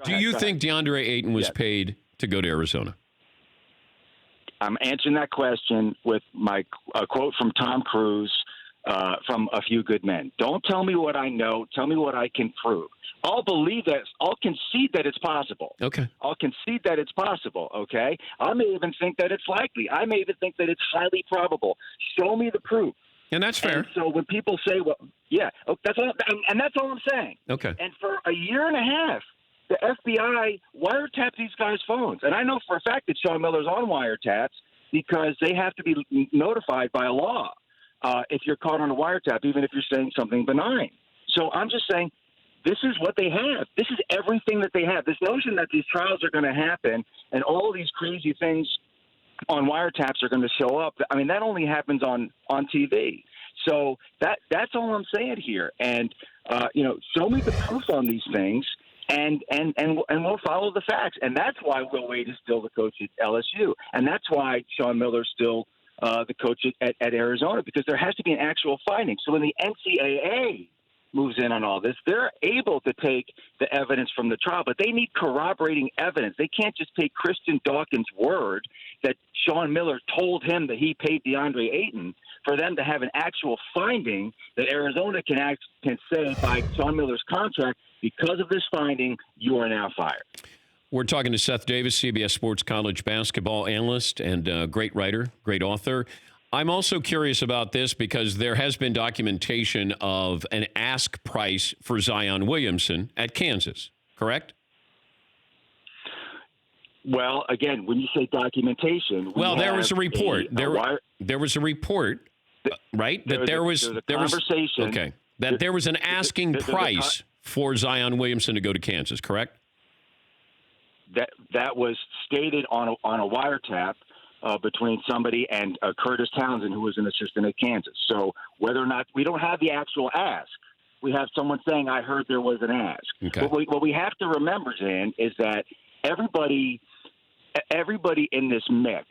Do you think DeAndre Ayton was Yes. paid to go to Arizona? I'm answering that question with a quote from Tom Cruise from A Few Good Men. Don't tell me what I know. Tell me what I can prove. I'll believe that. I'll concede that it's possible. Okay. I'll concede that it's possible, okay? I may even think that it's likely. I may even think that it's highly probable. Show me the proof. And that's fair. And so when people say, well, yeah, that's all, and that's all I'm saying. Okay. And for a year and a half, the FBI wiretapped these guys' phones. And I know for a fact that Sean Miller's on wiretaps because they have to be notified by law if you're caught on a wiretap, even if you're saying something benign. So I'm just saying, this is what they have. This is everything that they have. This notion that these trials are going to happen and all these crazy things on wiretaps are going to show up, I mean, that only happens on TV. So that's all I'm saying here. And, show me the proof on these things, and we'll follow the facts. And that's why Will Wade is still the coach at LSU. And that's why Sean Miller's still the coach at Arizona, because there has to be an actual finding. So when the NCAA moves in on all this, they're able to take the evidence from the trial, but they need corroborating evidence. They can't just take Christian Dawkins' word that Sean Miller told him that he paid DeAndre Ayton for them to have an actual finding that Arizona can say by Sean Miller's contract, because of this finding, you are now fired. We're talking to Seth Davis, CBS Sports college basketball analyst and great writer, great author. I'm also curious about this because there has been documentation of an ask price for Zion Williamson at Kansas, correct? Well, again, when you say documentation, there was a report. There was a report, right? That there was a conversation. Okay, that there was an asking price for Zion Williamson to go to Kansas, correct? That was stated on a wiretap between somebody and Curtis Townsend, who was an assistant at Kansas. So whether or not we don't have the actual ask, we have someone saying, "I heard there was an ask." Okay. What we have to remember, Zan, is that everybody in this mix,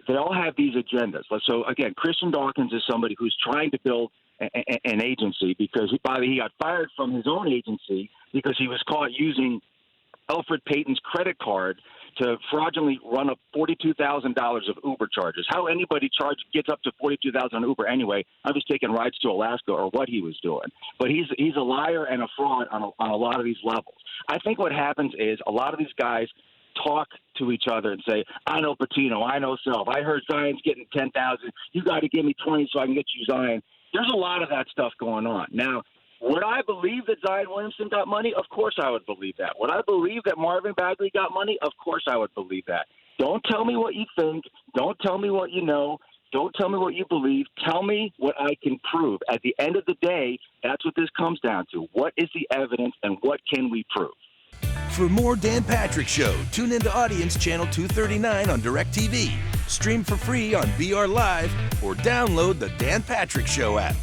they all have these agendas. So again, Christian Dawkins is somebody who's trying to build an agency because he got fired from his own agency because he was caught using Alfred Payton's credit card to fraudulently run up $42,000 of Uber charges. How anybody gets up to $42,000 on Uber anyway? I'm just taking rides to Alaska or what he was doing. But he's a liar and a fraud on a lot of these levels. I think what happens is a lot of these guys talk to each other and say, "I know Patino, I know Self. I heard Zion's getting 10,000. You got to give me 20 so I can get you Zion." There's a lot of that stuff going on now. Would I believe that Zion Williamson got money? Of course I would believe that. Would I believe that Marvin Bagley got money? Of course I would believe that. Don't tell me what you think. Don't tell me what you know. Don't tell me what you believe. Tell me what I can prove. At the end of the day, that's what this comes down to. What is the evidence and what can we prove? For more Dan Patrick Show, tune into Audience Channel 239 on DirecTV. Stream for free on BR Live or download the Dan Patrick Show app.